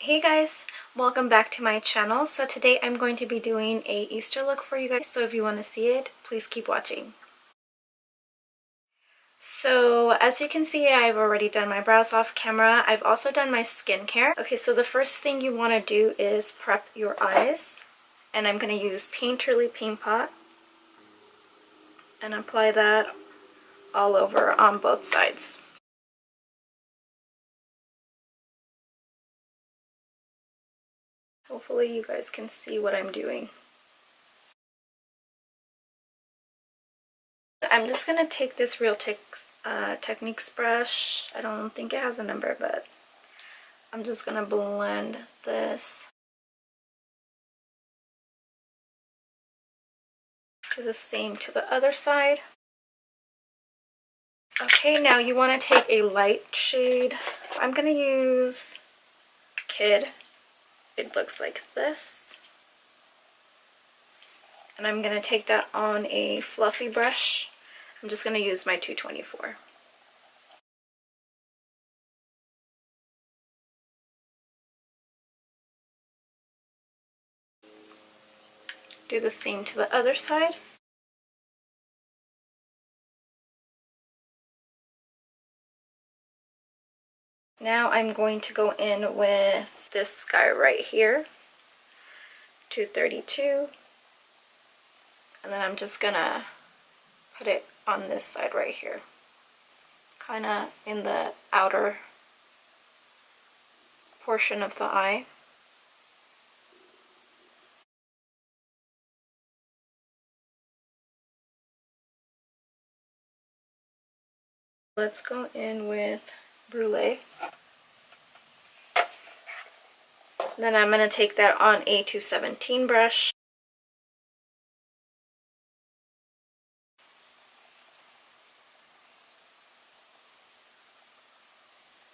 Hey guys, welcome back to my channel. So today I'm going to be doing a Easter look for you guys, so if you want to see it, please keep watching. So as you can see, I've already done my brows off camera. I've also done my skincare. Okay, so the first thing you want to do is prep your eyes, and I'm going to use Painterly Paint Pot and apply that all over on both sides. Hopefully you guys can see what I'm doing. I'm just going to take this Real Techniques brush. I don't think it has a number, but I'm just going to blend this. Do the same to the other side. Okay, now you want to take a light shade. I'm going to use Kid. It looks like this. And I'm going to take that on a fluffy brush. I'm just going to use my 224. Do the same to the other side. Now I'm going to go in with this guy right here, 232. And then I'm just going to put it on this side right here, kind of in the outer portion of the eye. Let's go in with Brulee. Then I'm going to take that on a 217 brush.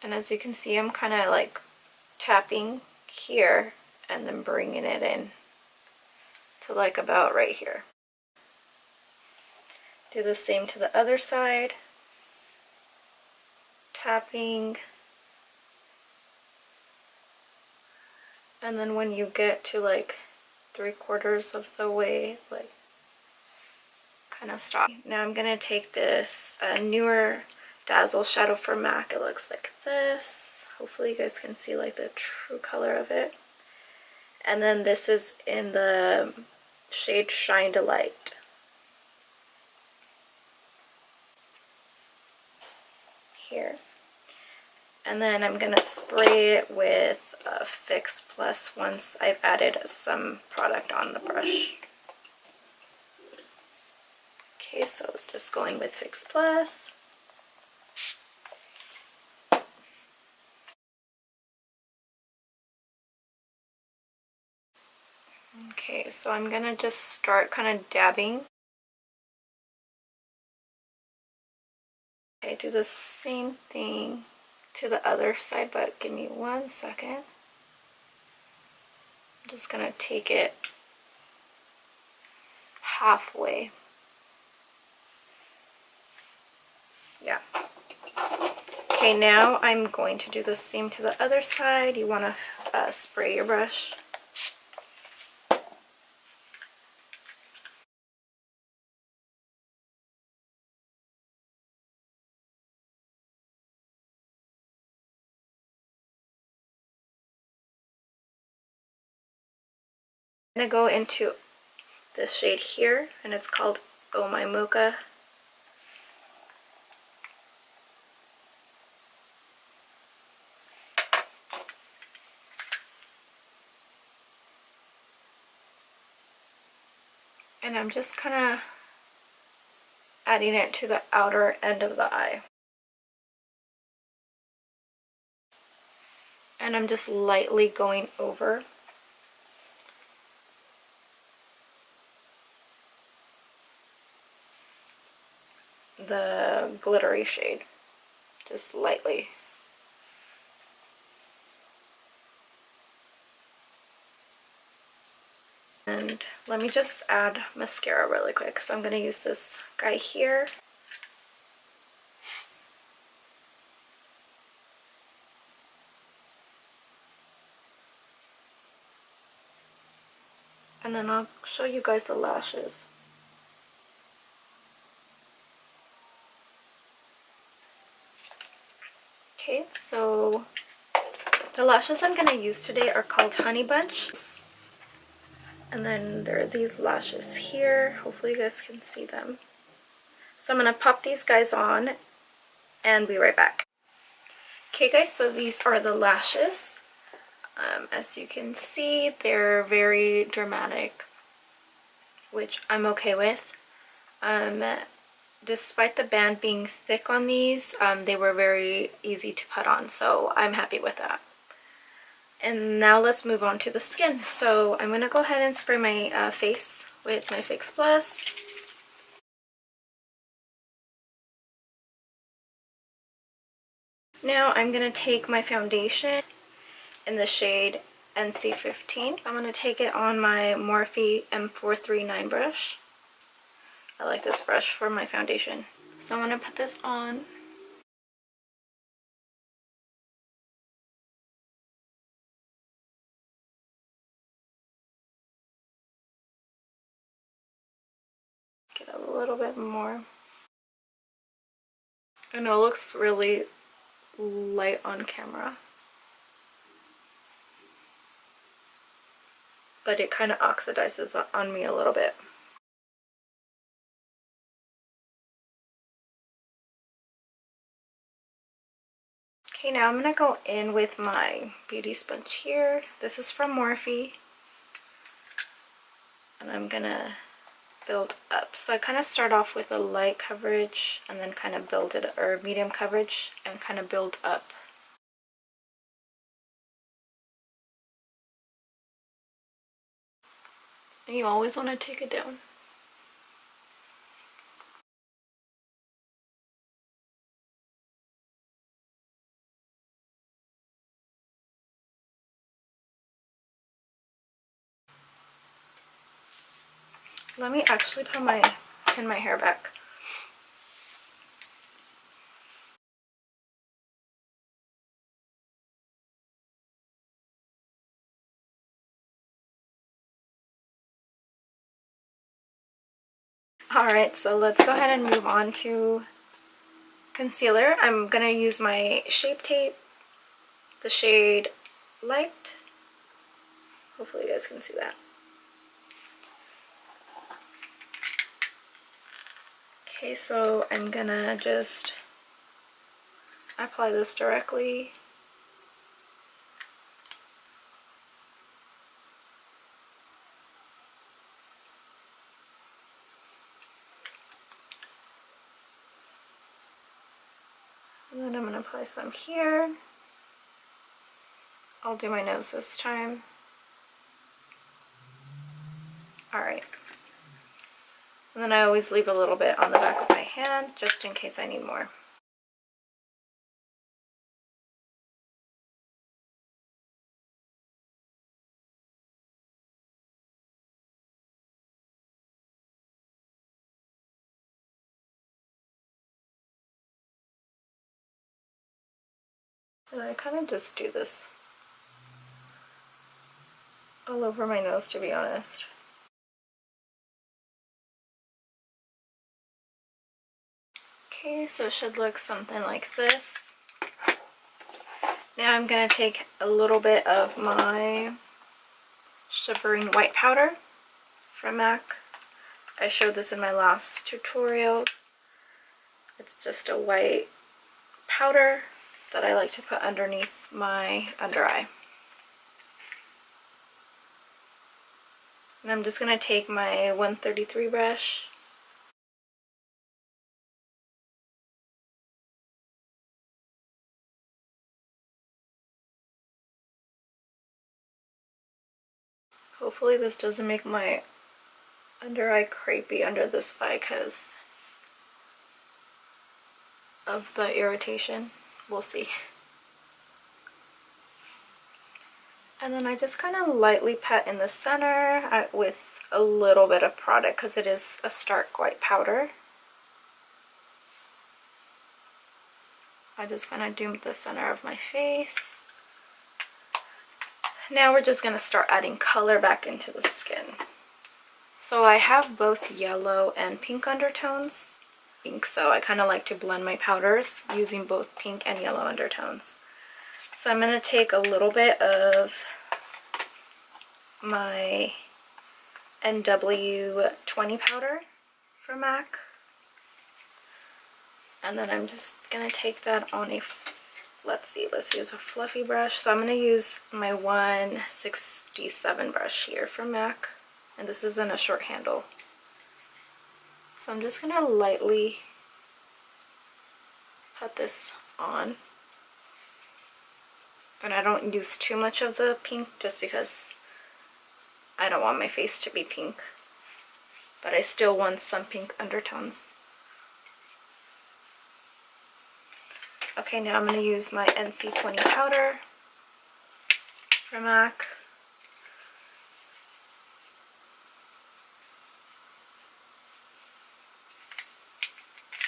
And as you can see, I'm kind of like tapping here and then bringing it in to like about right here. Do the same to the other side. Tapping. And then when you get to like 3/4 of the way, like kind of stop. Now I'm going to take this newer Dazzle shadow for MAC. It looks like this. Hopefully you guys can see like the true color of it. And then this is in the shade Shine Delight. Here. And then I'm going to spray it with Fix Plus once I've added some product on the brush. Okay, so just going with Fix Plus. Okay, so I'm going to just start kind of dabbing. Okay, do the same thing to the other side, but give me 1 second. I'm just going to take it halfway. Yeah. Okay, now I'm going to do the same to the other side. You want to spray your brush. I'm going to go into this shade here, and it's called Oh My Mocha. And I'm just kind of adding it to the outer end of the eye. And I'm just lightly going over. The glittery shade, just lightly. And let me just add mascara really quick. So I'm going to use this guy here. and then I'll show you guys the lashes. Okay, so the lashes I'm going to use today are called Honey Bunch. And then there are these lashes here. Hopefully you guys can see them. So I'm going to pop these guys on and be right back. Okay guys, so these are the lashes. As you can see, they're very dramatic, which I'm okay with. Despite the band being thick on these, they were very easy to put on, so I'm happy with that. And now let's move on to the skin. So I'm going to go ahead and spray my face with my Fix Plus. Now I'm going to take my foundation in the shade NC15. I'm going to take it on my Morphe M439 brush. I like this brush for my foundation. So I'm going to put this on. Get a little bit more. I know it looks really light on camera, but it kind of oxidizes on me a little bit. Okay, now I'm going to go in with my beauty sponge here. This is from Morphe. And I'm going to build up. So I kind of start off with a light coverage and then kind of build it, or medium coverage, and kind of build up. And you always want to take it down. Let me actually pin my hair back. Alright, so let's go ahead and move on to concealer. I'm going to use my Shape Tape, the shade Light. Hopefully you guys can see that. Okay, so I'm going to just apply this directly. And then I'm going to apply some here. I'll do my nose this time. Alright. And then I always leave a little bit on the back of my hand, just in case I need more. And I kind of just do this all over my nose, to be honest. Okay, so it should look something like this. Now I'm going to take a little bit of my Shivering White Powder from MAC. I showed this in my last tutorial. It's just a white powder that I like to put underneath my under eye. And I'm just going to take my 133 brush. Hopefully this doesn't make my under eye crepey under this eye because of the irritation. We'll see. And then I just kind of lightly pat in the center with a little bit of product because it is a stark white powder. I just kind of doomed the center of my face. Now we're just going to start adding color back into the skin. So I have both yellow and pink undertones. So I kind of like to blend my powders using both pink and yellow undertones. So I'm going to take a little bit of my NW20 powder from MAC. And then I'm just going to take that on a, let's use a fluffy brush. So I'm going to use my 167 brush here from MAC. And this is in a short handle. So I'm just going to lightly put this on. And I don't use too much of the pink just because I don't want my face to be pink. But I still want some pink undertones. Okay, now I'm going to use my NC20 powder from MAC.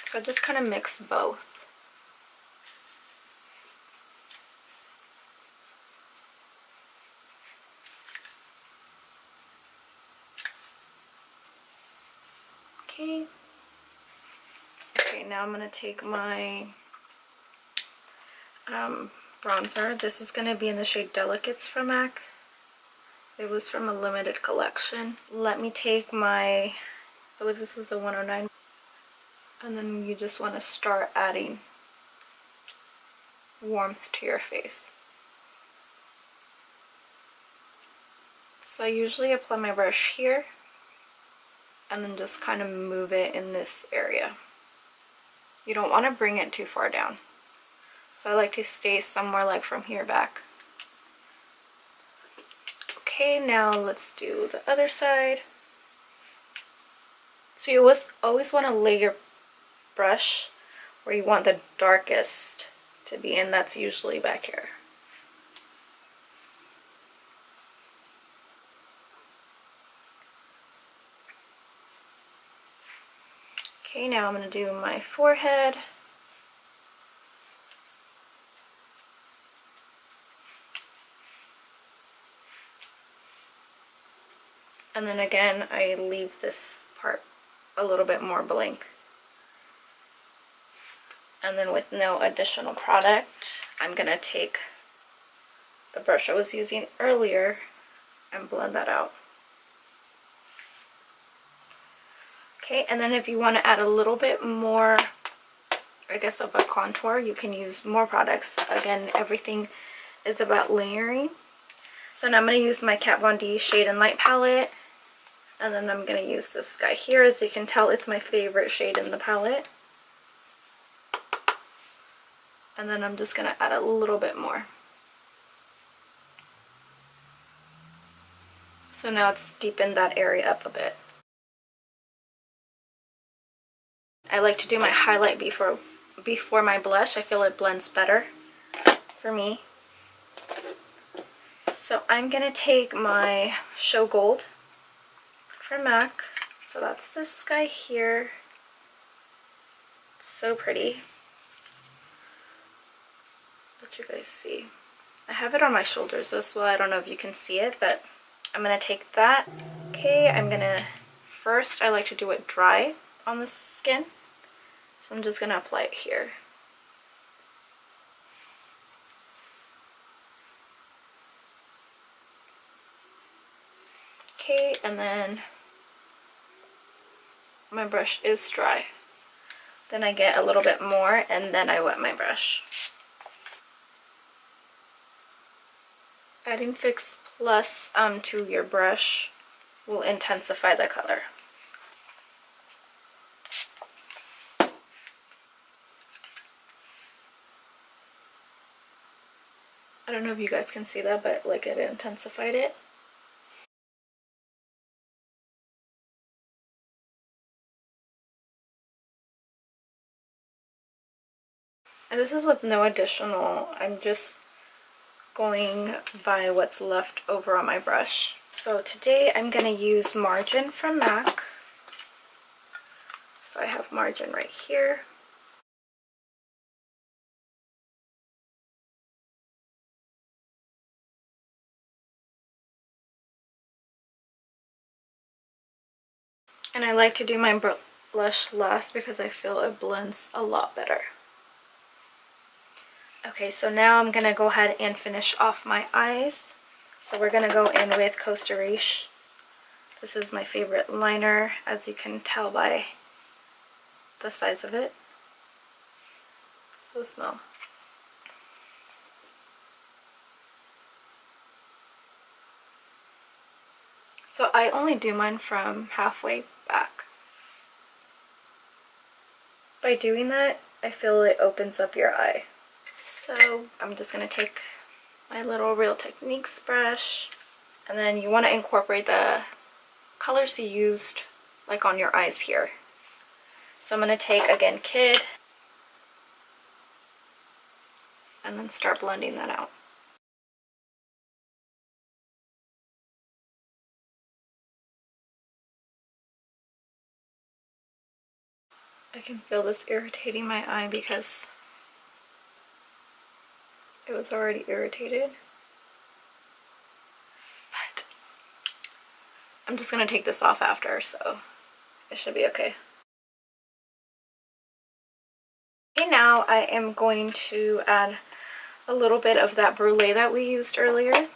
So just kind of mix both. Okay. Okay, now I'm going to take my bronzer. This is going to be in the shade Delicates from MAC. It was from a limited collection. Let me take my, I believe this is the 109. And then you just want to start adding warmth to your face. So I usually apply my brush here and then just kind of move it in this area. You don't want to bring it too far down. So I like to stay somewhere like from here back. Okay, now let's do the other side. So you always want to lay your brush where you want the darkest to be, and that's usually back here. Okay, now I'm going to do my forehead. And then again, I leave this part a little bit more blank. And then with no additional product, I'm going to take the brush I was using earlier and blend that out. Okay, and then if you want to add a little bit more, I guess, of a contour, you can use more products. Again, everything is about layering. So now I'm going to use my Kat Von D Shade and Light palette. And then I'm going to use this guy here. As you can tell, it's my favorite shade in the palette. And then I'm just going to add a little bit more. So now it's deepened that area up a bit. I like to do my highlight before my blush. I feel it blends better for me. So I'm going to take my Show Gold from MAC. So that's this guy here. It's so pretty. Let you guys see. I have it on my shoulders as well. I don't know if you can see it, but I'm going to take that. Okay, I'm going to, first I like to do it dry on the skin. So I'm just going to apply it here. Okay, and then my brush is dry. Then I get a little bit more and then I wet my brush. Adding Fix Plus to your brush will intensify the color. I don't know if you guys can see that, but like it intensified it. And this is with no additional, I'm just going by what's left over on my brush. So today I'm going to use Margin from MAC. So I have Margin right here. And I like to do my blush last because I feel it blends a lot better. Okay, so now I'm gonna go ahead and finish off my eyes. So we're gonna go in with Costa Riche. This is my favorite liner, as you can tell by the size of it. So small. So I only do mine from halfway back. By doing that, I feel it opens up your eye. So I'm just going to take my little Real Techniques brush, and then you want to incorporate the colors you used like on your eyes here. So I'm going to take, again, Kid, and then start blending that out. I can feel this irritating my eye because it was already irritated. But I'm just going to take this off after, so it should be okay. Okay, now I am going to add a little bit of that brulee that we used earlier.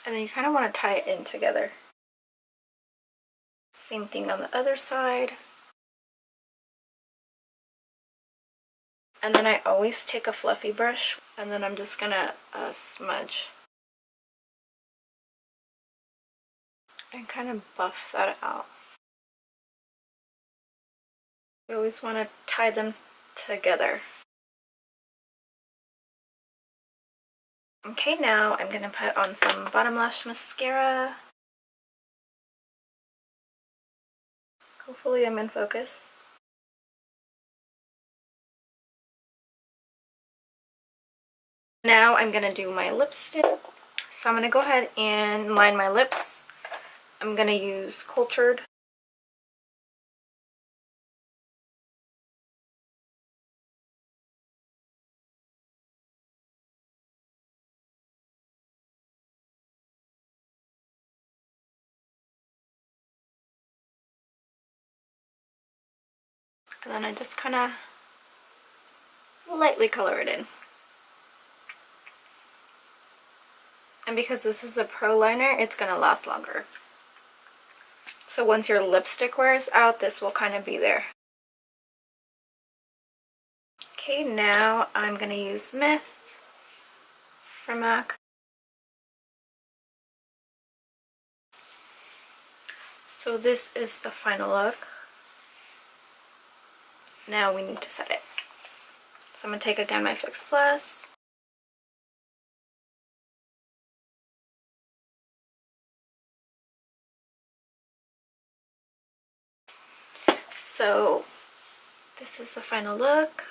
And then you kind of want to tie it in together. Same thing on the other side. And then I always take a fluffy brush, and then I'm just gonna smudge and kind of buff that out. You always want to tie them together. Okay, now I'm gonna put on some bottom lash mascara. Hopefully I'm in focus. Now I'm gonna do my lipstick. So I'm gonna go ahead and line my lips. I'm gonna use Cultured. And then I just kind of lightly color it in. And because this is a pro liner, it's going to last longer. So once your lipstick wears out, this will kind of be there. Okay, now I'm going to use Myth from MAC. So this is the final look. Now we need to set it. So I'm going to take again my Fix Plus. So this is the final look.